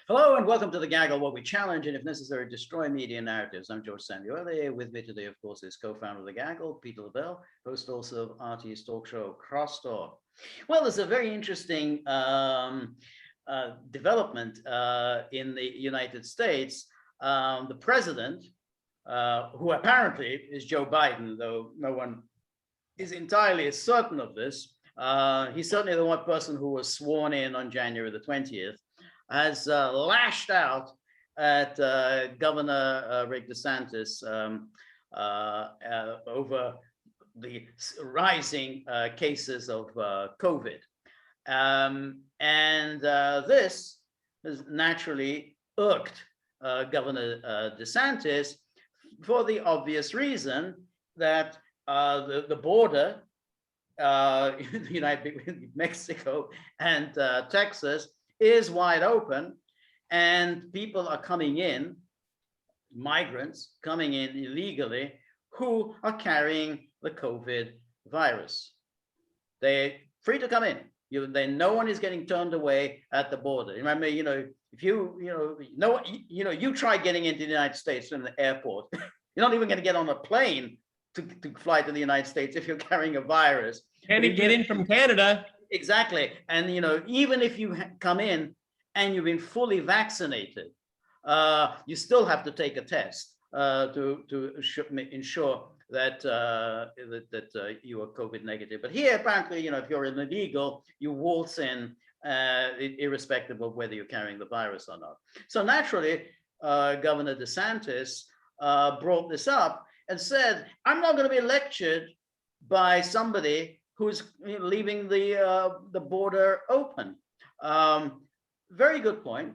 Hello and welcome to The Gaggle, where we challenge and, if necessary, destroy media narratives. I'm George Szamuely. With me today, of course, is co-founder of The Gaggle, Peter Lavelle, host also of RT's talk show, Crosstalk. Well, there's a very interesting development in the United States. The president, who apparently is Joe Biden, though no one is entirely certain of this, he's certainly the one person who was sworn in on January the 20th, has lashed out at Governor Rick DeSantis over the rising cases of COVID. This has naturally irked Governor DeSantis for the obvious reason that the border in the United Mexico and Texas is wide open, and people are coming in, migrants coming in illegally, who are carrying the COVID virus. They're free to come in. No one is getting turned away at the border. Remember, if you try getting into the United States from the airport, you're not even going to get on a plane to fly to the United States if you're carrying a virus. Can you get in from Canada? Exactly. And, even if you come in and you've been fully vaccinated, you still have to take a test to ensure that you are COVID negative. But here, apparently, if you're an illegal, you waltz in irrespective of whether you're carrying the virus or not. So naturally, Governor DeSantis brought this up and said, I'm not going to be lectured by somebody who's leaving the border open. Very good point.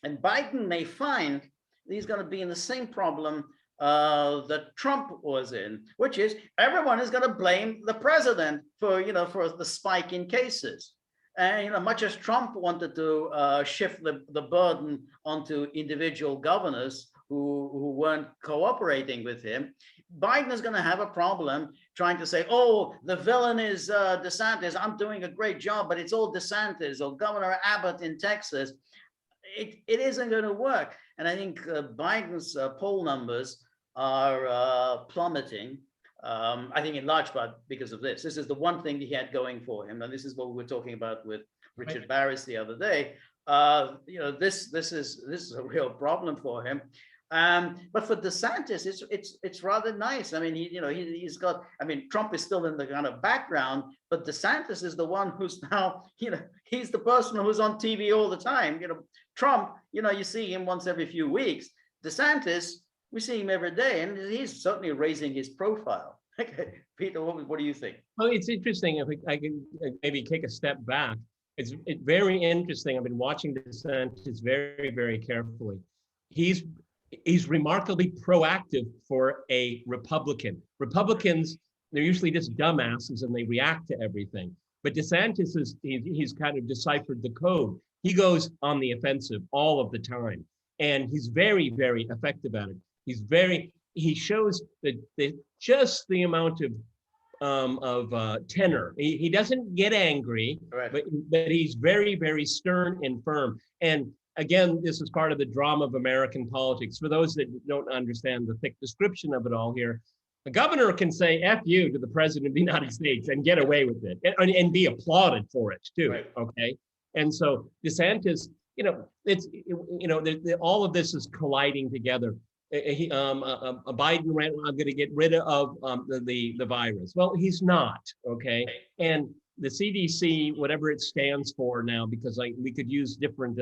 And Biden may find that he's going to be in the same problem that Trump was in, which is everyone is going to blame the president for the spike in cases. And much as Trump wanted to shift the burden onto individual governors who weren't cooperating with him, Biden is going to have a problem trying to say, oh, the villain is DeSantis. I'm doing a great job, but it's all DeSantis or Governor Abbott in Texas. It isn't going to work. And I think Biden's poll numbers are plummeting. I think in large part because of this. This is the one thing he had going for him. And this is what we were talking about with Richard Barris the other day. This is a real problem for him. But for DeSantis, it's rather nice. I mean, he's got. I mean, Trump is still in the kind of background, but DeSantis is the one who's now. He's the person who's on TV all the time. Trump. You see him once every few weeks. DeSantis, we see him every day, and he's certainly raising his profile. Okay, Peter, what do you think? Well, it's interesting. If I can maybe take a step back, it's very interesting. I've been watching DeSantis very, very carefully. He's remarkably proactive for a Republican. Republicans, they're usually just dumbasses and they react to everything. But DeSantis he's kind of deciphered the code. He goes on the offensive all of the time, and he's very, very effective at it. He shows just the amount of tenor. He doesn't get angry, right, but he's very, very stern and firm. And again, this is part of the drama of American politics. For those that don't understand the thick description of it all here, the governor can say F you to the president of the United States and get away with it and be applauded for it too, right. Okay? And so DeSantis, all of this is colliding together. Biden ran, I'm going to get rid of the virus. Well, he's not, okay? And the CDC, whatever it stands for now, because we could use different,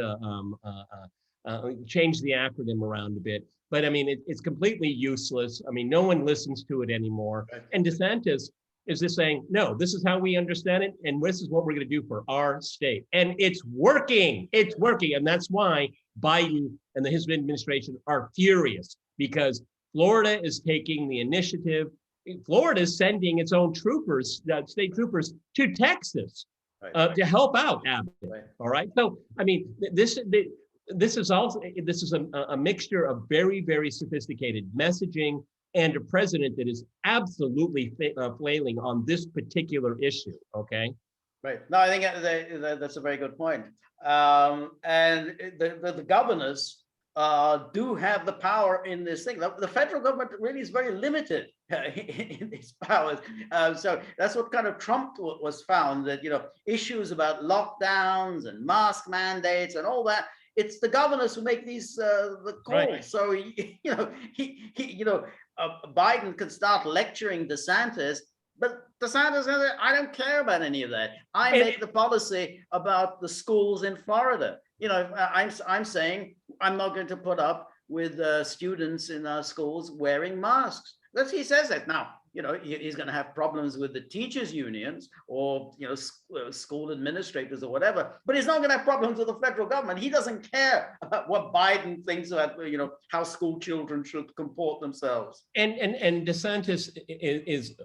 change the acronym around a bit. But I mean, it's completely useless. I mean, no one listens to it anymore. And DeSantis is just saying, no, this is how we understand it. And this is what we're going to do for our state. And it's working. It's working. And that's why Biden and his administration are furious, because Florida is taking the initiative. Florida is sending its own troopers, state troopers, to Texas to help out Abbott. Right. All right. So, I mean, this is a mixture of very, very sophisticated messaging and a president that is absolutely flailing on this particular issue. Okay. Right. No, I think that's a very good point. And the governors do have the power in this thing. The federal government really is very limited in its powers. So that's what kind of trumped what was found, that, issues about lockdowns and mask mandates and all that. It's the governors who make these the calls. Right. So Biden can start lecturing DeSantis, but DeSantis says, I don't care about any of that. I make the policy about the schools in Florida. I'm saying I'm not going to put up with students in our schools wearing masks. He says that. Now, he's going to have problems with the teachers' unions or, school administrators or whatever, but he's not going to have problems with the federal government. He doesn't care about what Biden thinks about, how school children should comport themselves. And DeSantis is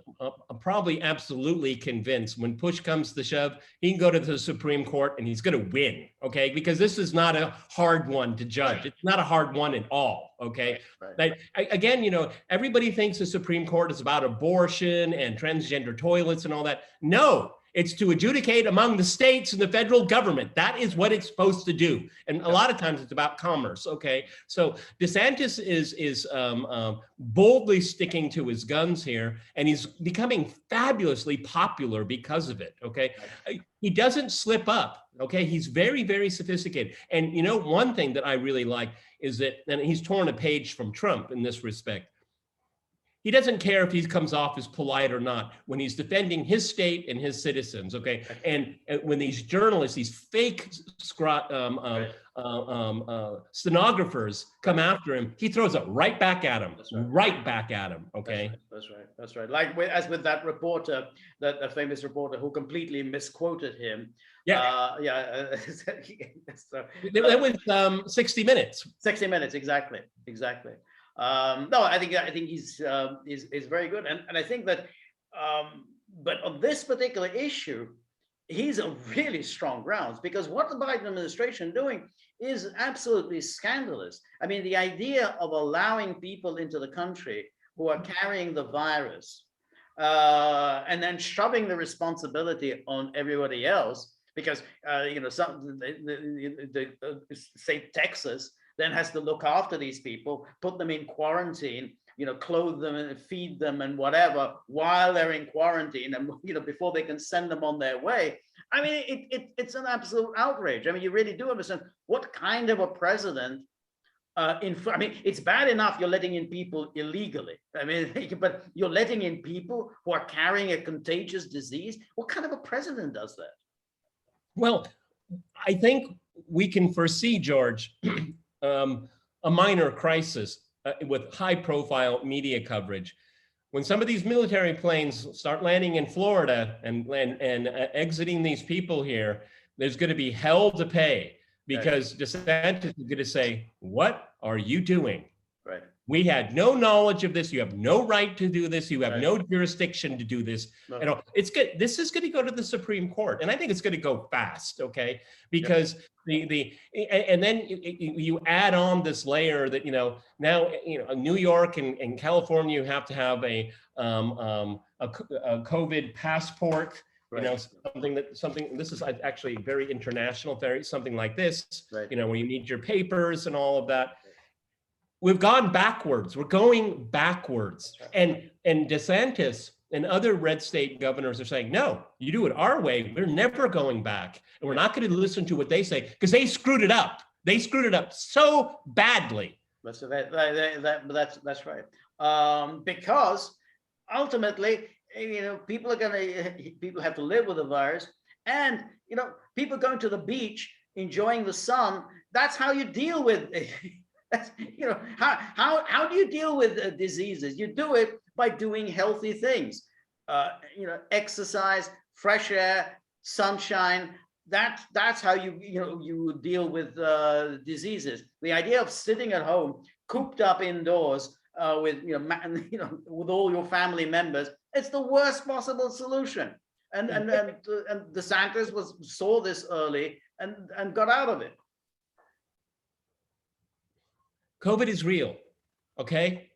probably absolutely convinced when push comes to shove, he can go to the Supreme Court and he's going to win, okay? Because this is not a hard one to judge. Right. It's not a hard one at all, okay? Right. Again, everybody thinks the Supreme Court is about abortion and transgender toilets and all that. No, it's to adjudicate among the states and the federal government. That is what it's supposed to do. And a lot of times it's about commerce, okay? So DeSantis is boldly sticking to his guns here, and he's becoming fabulously popular because of it, okay? He doesn't slip up, okay? He's very, very sophisticated. And one thing that I really like is that, and he's torn a page from Trump in this respect, he doesn't care if he comes off as polite or not when he's defending his state and his citizens, okay? And when these journalists, these fake stenographers come after him, he throws it right back at him, right back at him, okay? That's right. Like as with that reporter, that famous reporter who completely misquoted him. Yeah. That was 60 Minutes. 60 Minutes, exactly. No, I think he's very good, and I think that, but on this particular issue, he's on really strong grounds, because what the Biden administration doing is absolutely scandalous. I mean, the idea of allowing people into the country who are carrying the virus, and then shoving the responsibility on everybody else, because say Texas then has to look after these people, put them in quarantine, clothe them and feed them and whatever while they're in quarantine, and before they can send them on their way. I mean, it's an absolute outrage. I mean, you really do understand what kind of a president. It's bad enough you're letting in people illegally. I mean, but you're letting in people who are carrying a contagious disease. What kind of a president does that? Well, I think we can foresee, George, a minor crisis with high-profile media coverage. When some of these military planes start landing in Florida and exiting these people here, there's going to be hell to pay, because DeSantis is going to say, "What are you doing? Right. We had no knowledge of this. You have no right to do this. You have no jurisdiction to do this." No. It's good. This is going to go to the Supreme Court, and I think it's going to go fast, okay? Because and then you add on this layer that now New York and California, you have to have a COVID passport. Right. Something. This is actually very international, something like this. Right. Where you need your papers and all of that. We've gone backwards. We're going backwards. And DeSantis and other red state governors are saying, no, you do it our way. We're never going back. And we're not going to listen to what they say, because they screwed it up. They screwed it up so badly. That's right. Because ultimately, people have to live with the virus, and people going to the beach, enjoying the sun. That's how you deal with it. How do you deal with diseases? You do it by doing healthy things, exercise, fresh air, sunshine. That's how you deal with diseases. The idea of sitting at home, cooped up indoors with with all your family members, it's the worst possible solution. And DeSantis saw this early and got out of it. COVID is real, okay?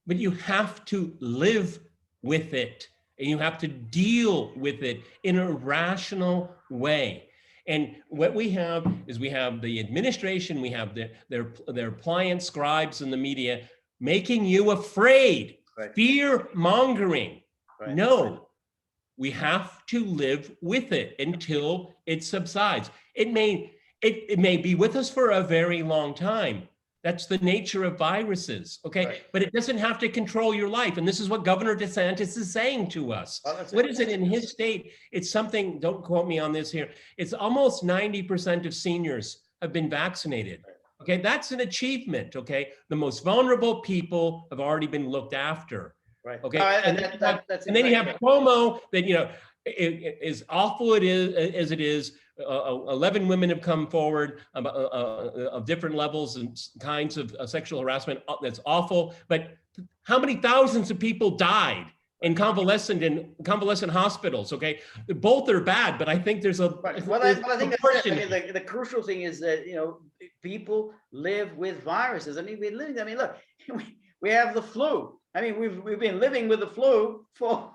But you have to live with it. and you have to deal with it in a rational way. And what we have is we have the administration, we have their pliant scribes in the media making you afraid, Right. fear mongering. Right. No, we have to live with it until it subsides. It may be with us for a very long time. That's the nature of viruses, okay? Right. But it doesn't have to control your life. And this is what Governor DeSantis is saying to us. What is it in his state? It's something, don't quote me on this here. It's almost 90% of seniors have been vaccinated. Okay, that's an achievement, okay? The most vulnerable people have already been looked after. Right. Okay, And then you have Cuomo that, you know, as awful it is as it is, 11 women have come forward of different levels and kinds of sexual harassment. That's awful. But how many thousands of people died in convalescent hospitals? Okay, both are bad, but I think there's a. Right. Well, I think that's it. I mean, the crucial thing is that, you know, people live with viruses. I mean, look, we have the flu. I mean, we've been living with the flu for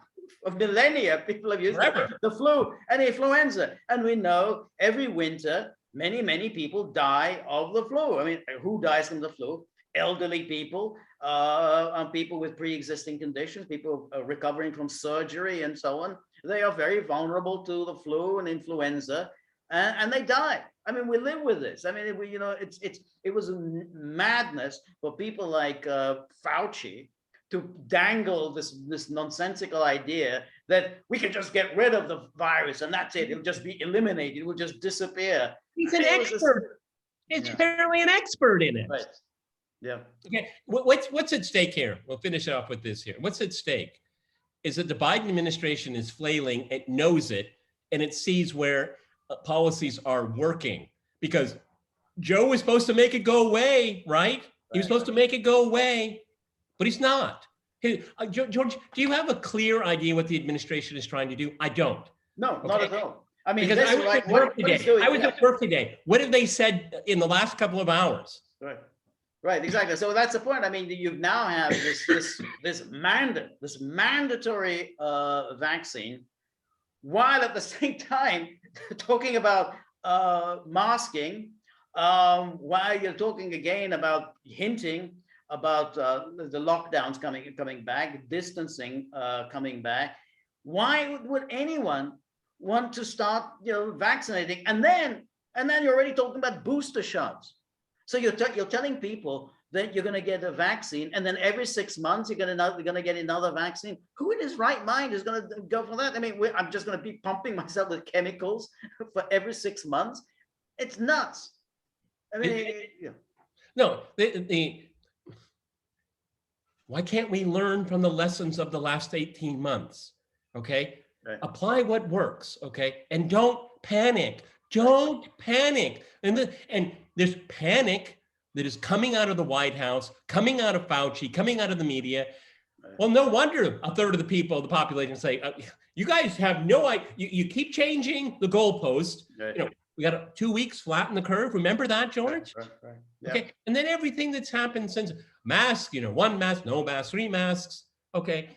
millennia. People have used the flu and influenza, and we know every winter many people die of the flu. I mean, who dies from the flu? Elderly people, people with pre-existing conditions, people recovering from surgery and so on. They are very vulnerable to the flu and influenza, and they die. I mean, we live with this. I mean, you know, it was madness for people like Fauci to dangle this nonsensical idea that we can just get rid of the virus and that's it. It'll just be eliminated. It will just disappear. He's an expert. He's apparently an expert in it. Right. Yeah. Okay. What's at stake here? We'll finish off with this here. What's at stake is that the Biden administration is flailing. It knows it, and it sees where policies are working. Because Joe was supposed to make it go away, right? He was supposed to make it go away. But he's not. Hey, George, do you have a clear idea what the administration is trying to do? I don't. No, not at all. I mean, because I was at work today. I was at work today. What have they said in the last couple of hours? Right. Right, exactly. So that's the point. I mean, you now have this mandatory vaccine, while at the same time talking about masking, while you're talking again about hinting about the lockdowns coming back, distancing coming back. Why would anyone want to start, you know, vaccinating? And then you're already talking about booster shots. So you're telling people that you're going to get a vaccine, and then every 6 months you're going to get another vaccine. Who in his right mind is going to go for that? I mean, I'm just going to be pumping myself with chemicals for every 6 months. It's nuts. I mean, no, why can't we learn from the lessons of the last 18 months? Okay. Right. Apply what works. Okay. And don't panic. Don't panic. And there's panic that is coming out of the White House, coming out of Fauci, coming out of the media. Well, no wonder a third of the people, the population say, you guys have no idea. You keep changing the goalpost. Right. You know, we got 2 weeks, flatten the curve. Remember that, George? Right. Yeah. Okay. And then everything that's happened since mask, you know, 1 mask, no mask, 3 masks. Okay.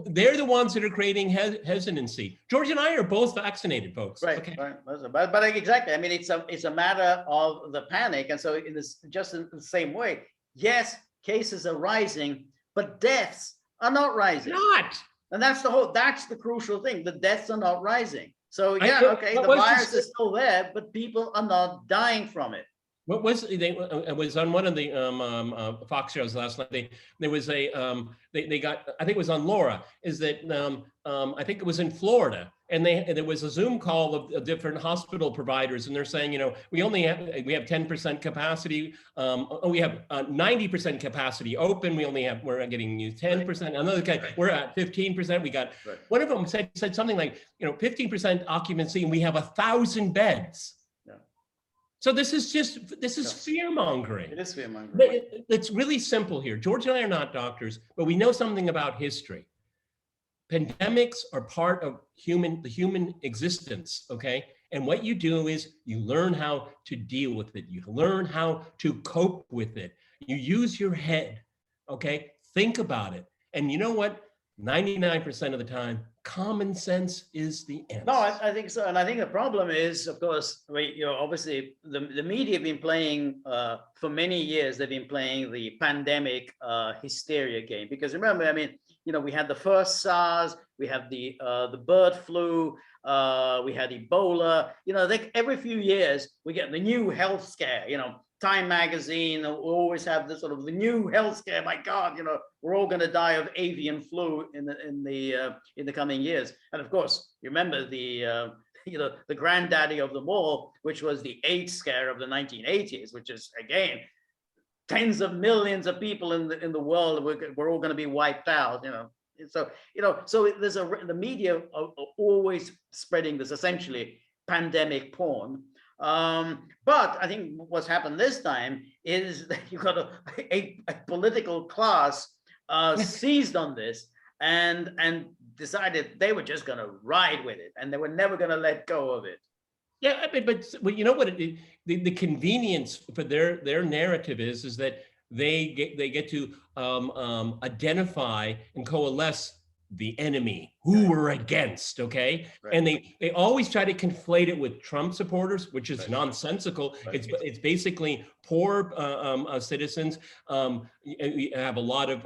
They're the ones that are creating hesitancy. George and I are both vaccinated, folks. Right. Okay. Right. But exactly. I mean, it's a matter of the panic. And so in the same way, yes, cases are rising, but deaths are not rising. Not. And that's the crucial thing. The deaths are not rising. So yeah, okay, the virus is still there, but people are not dying from it. What was it was on one of the Fox shows last night. There was they got, I think it was on Laura, is that I think it was in Florida, and there was a Zoom call of different hospital providers, and they're saying, you know, we have 10% capacity, we have 90% capacity open. We're getting 10%. Another guy, we're at 15%. We got one of them said something like, you know, 15% occupancy, and we have 1,000 beds. So this is fear mongering. It is fear mongering. It's really simple here. George and I are not doctors, but we know something about history. Pandemics are part of the human existence, okay? And what you do is you learn how to deal with it. You learn how to cope with it. You use your head, okay? Think about it. And you know what? 99% of the time, common sense is the answer. No, I think so. And I think the problem is, of course, obviously the media have been playing for many years, they've been playing the pandemic hysteria game. Because remember, I mean, we had the first SARS, we have the bird flu, we had Ebola. Every few years we get the new health scare. Time magazine will always have this sort of the new health scare. My God, we're all going to die of avian flu in the coming years. And of course, you remember the granddaddy of them all, which was the AIDS scare of the 1980s, which is again tens of millions of people in the world we're all going to be wiped out. So there's the media are always spreading this essentially pandemic porn. But I think what's happened this time is that you've got a political class seized on this and decided they were just going to ride with it and they were never going to let go of it. Yeah, but you know what? The convenience for their narrative is that they get to identify and coalesce the enemy who we're against, okay? Right. And they always try to conflate it with Trump supporters, which is nonsensical. Right. It's basically poor citizens. You have a lot of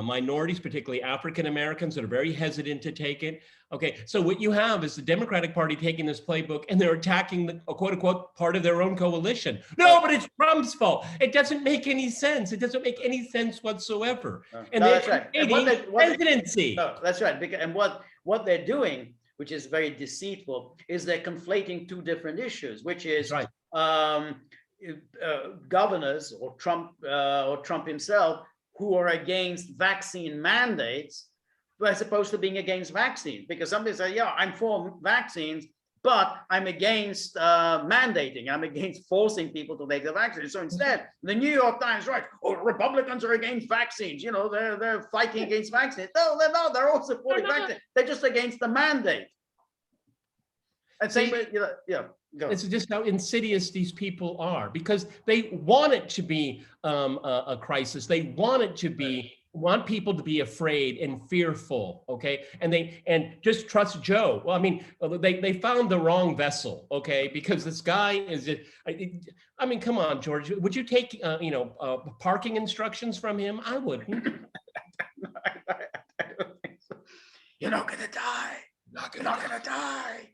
minorities, particularly African Americans, that are very hesitant to take it. Okay, so what you have is the Democratic Party taking this playbook and they're attacking the quote unquote part of their own coalition. No, but it's Trump's fault. It doesn't make any sense. It doesn't make any sense whatsoever. And no, that's right. And presidency. No, that's right. And what they're doing, which is very deceitful, is they're conflating two different issues, which is right. Governors or Trump himself who are against vaccine mandates as opposed to being against vaccines. Because somebody say, yeah, I'm for vaccines, but I'm against mandating. I'm against forcing people to take the vaccine. So instead, the New York Times writes, oh, Republicans are against vaccines. They're fighting against vaccines. No, they're not. They're all supporting vaccines. They're just against the mandate. And same with, yeah. Go. It's just how insidious these people are because they want it to be a crisis. They want it to be want people to be afraid and fearful, okay? And just trust Joe. Well, I mean, they found the wrong vessel, okay? Because this guy is, I mean, come on, George, would you take, parking instructions from him? I wouldn't. No, I don't think so. You're not gonna die. You're not gonna die.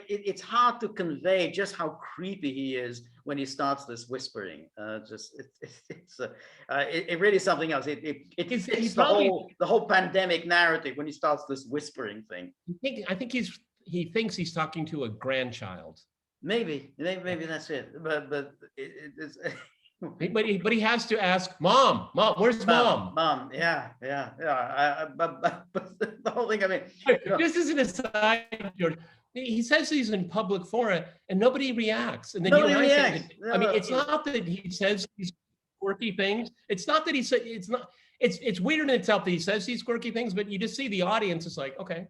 It's hard to convey just how creepy he is when he starts this whispering. It really is something else. It fits the whole pandemic narrative when he starts this whispering thing. I think he thinks he's talking to a grandchild. Maybe that's it. But it's. But he has to ask, Mom, where's Mom? Mom, yeah. But the whole thing, I mean, this is an aside, George. He says he's in public fora and nobody reacts. And then nobody reacts. I mean, it's not that he says these quirky things. It's not that he said it's not. It's weird in itself that he says these quirky things, but you just see the audience is like, okay.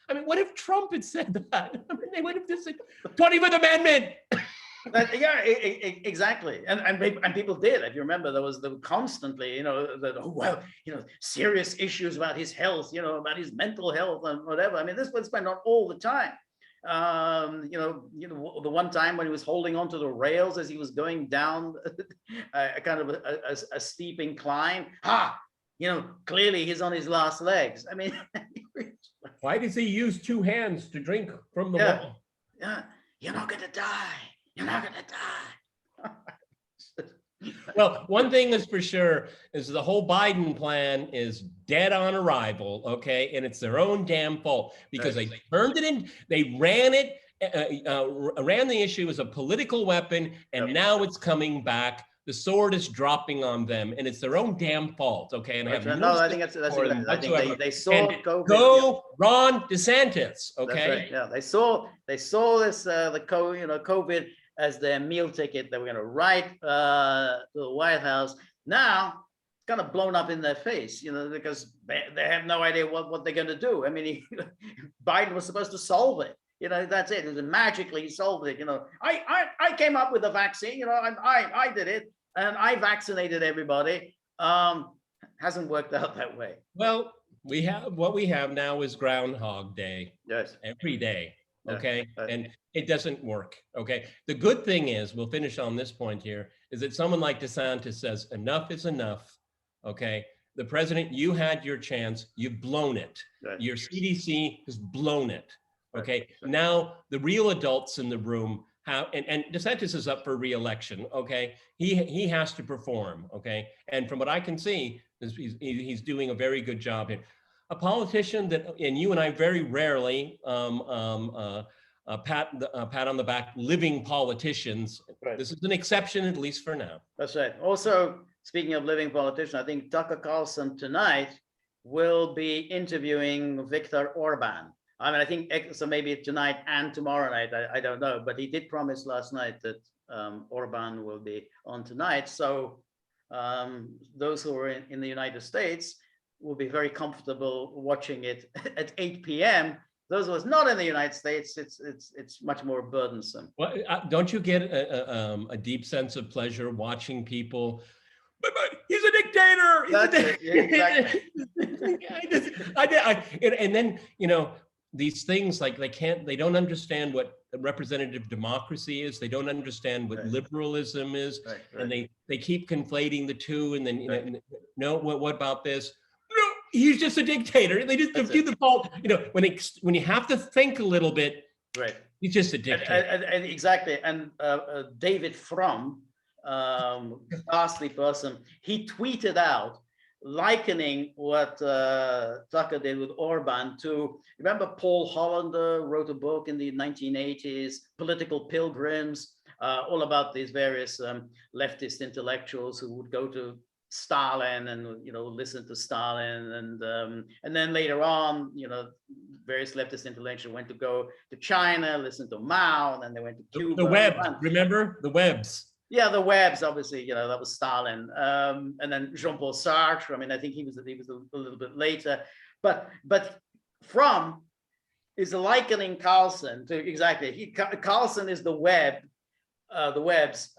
I mean, what if Trump had said that? I mean, they would have just said 25th Amendment. Yeah, exactly, and people did. If you remember, there was constantly, serious issues about his health, about his mental health and whatever. I mean, this was went on all the time. The one time when he was holding onto the rails as he was going down a kind of a steep incline. Clearly he's on his last legs. I mean, why does he use two hands to drink from the well? Yeah, you're not gonna die. You're not gonna die. Well, one thing is for sure is the whole Biden plan is dead on arrival, okay? And it's their own damn fault because they turned it in, they ran it, ran the issue as a political weapon, and now it's coming back. The sword is dropping on them, and it's their own damn fault, okay? And I think that's I think they saw COVID. Go Ron DeSantis, okay? That's right. Yeah, they saw this the COVID as their meal ticket that we're going to write to the White House. Now, it's kind of blown up in their face, because they have no idea what they're going to do. I mean, Biden was supposed to solve it. That's it. It was magically solved it. I came up with the vaccine. I did it, and I vaccinated everybody. hasn't worked out that way. Well, what we have now is Groundhog Day. Yes. Every day. Okay. Yes. And it doesn't work. Okay. The good thing is, we'll finish on this point here, is that someone like DeSantis says enough is enough. Okay. The president, you had your chance, you've blown it. Right. Your CDC has blown it. Okay. Right. Now the real adults in the room have, and DeSantis is up for re-election. Okay. He has to perform. Okay. And from what I can see, he's doing a very good job here. A politician that, and you and I very rarely pat on the back living politicians. Right. This is an exception, at least for now. That's right. Also, speaking of living politicians, I think Tucker Carlson tonight will be interviewing Viktor Orban. I mean, I think so, maybe tonight and tomorrow night. I don't know, but he did promise last night that Orban will be on tonight. So those who are in the United States will be very comfortable watching it at 8 p.m. Those of us not in the United States, it's much more burdensome. Well, don't you get a deep sense of pleasure watching people? But he's a dictator. And then, you know, these things, like they don't understand what representative democracy is. They don't understand what liberalism is, and they keep conflating the two. And then no, what about this? He's just a dictator. They just do the fault. You know, when you have to think a little bit, right? He's just a dictator. And exactly. And David Frum, ghastly person, he tweeted out likening what Tucker did with Orban to, remember Paul Hollander wrote a book in the 1980s, Political Pilgrims, all about these various leftist intellectuals who would go to Stalin and, you know, listen to Stalin, and then later on, you know, various leftist intellectuals went to go to China, listen to Mao, and then they went to Cuba. The web, remember the webs? Yeah, the webs, obviously, you know, that was Stalin, and then Jean-Paul Sartre. I mean, I think he was a little bit later, but Frum is likening Carlson to exactly. Carlson is the webs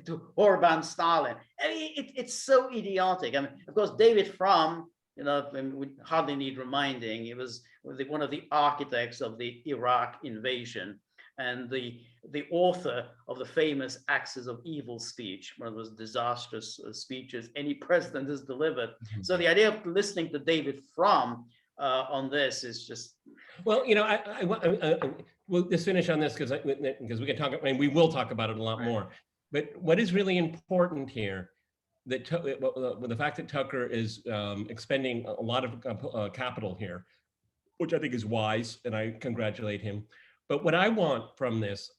to Orban Stalin. And it's so idiotic. I mean, of course, David Frum, you know, we hardly need reminding, he was one of the architects of the Iraq invasion and the author of the famous Axis of Evil speech, one of those disastrous speeches any president has delivered. Mm-hmm. So the idea of listening to David Frum on this is just... Well, you know, we'll just finish on this because we can talk, and we will talk about it a lot more. But what is really important here, that the fact that Tucker is expending a lot of capital here, which I think is wise, and I congratulate him. But what I want from this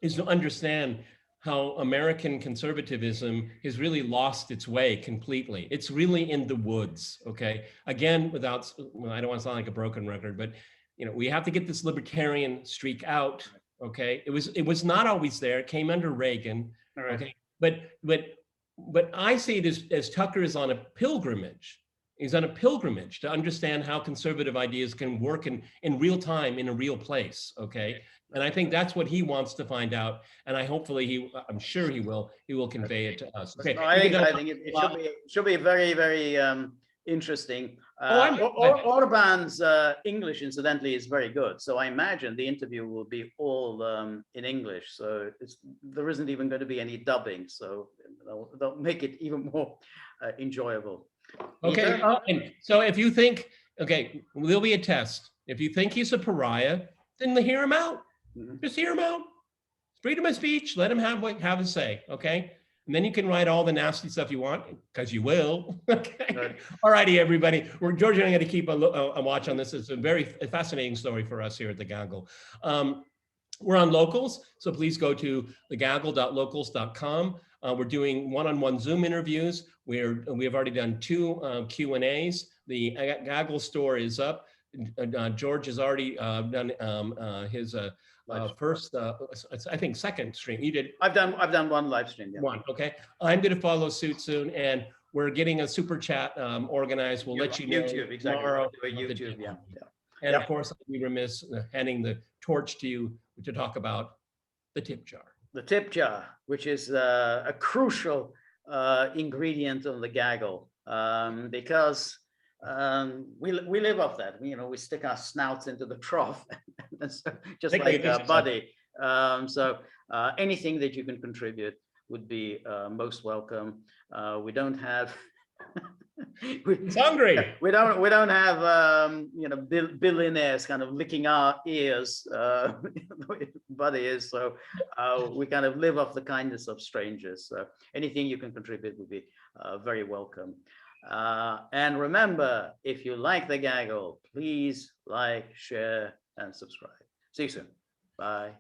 is to understand how American conservatism has really lost its way completely. It's really in the woods, okay? Again, I don't want to sound like a broken record, but you know, we have to get this libertarian streak out. Okay, it was not always there. It came under Reagan. Right. Okay, but I see it as Tucker is on a pilgrimage. He's on a pilgrimage to understand how conservative ideas can work in real time in a real place. Okay, and I think that's what he wants to find out. And I'm sure he will convey it to us. Okay, I think it should be very, very interesting. Orban's English, incidentally, is very good. So I imagine the interview will be all in English. So there isn't even going to be any dubbing. So they'll make it even more enjoyable. Okay. And so if you think, okay, there'll be a test. If you think he's a pariah, then hear him out. Mm-hmm. Just hear him out. Freedom of speech. Let him have his say. Okay. And then you can write all the nasty stuff you want, because you will. Okay. Right. All righty, everybody. George and I got to keep a watch on this. It's a very fascinating story for us here at The Gaggle. We're on Locals, so please go to thegaggle.locals.com. We're doing one-on-one Zoom interviews. We have already done 2 Q&As. The Gaggle store is up. George has already done his first, I think, second stream. You did. I've done one live stream. Yeah. One. Okay. I'm going to follow suit soon, and we're getting a super chat organized. We'll let you know YouTube, exactly. Tomorrow. YouTube, yeah. And of course, I'd be remiss handing the torch to you to talk about the tip jar. The tip jar, which is a crucial ingredient on the gaggle, because we live off that. We stick our snouts into the trough, and so, just like Buddy. So anything that you can contribute would be most welcome. We don't have. It's hungry. We don't have billionaires kind of licking our ears, Buddy is. So we kind of live off the kindness of strangers. So anything you can contribute would be very welcome. And remember, if you like the gaggle, please like, share, and subscribe. See you soon. Bye.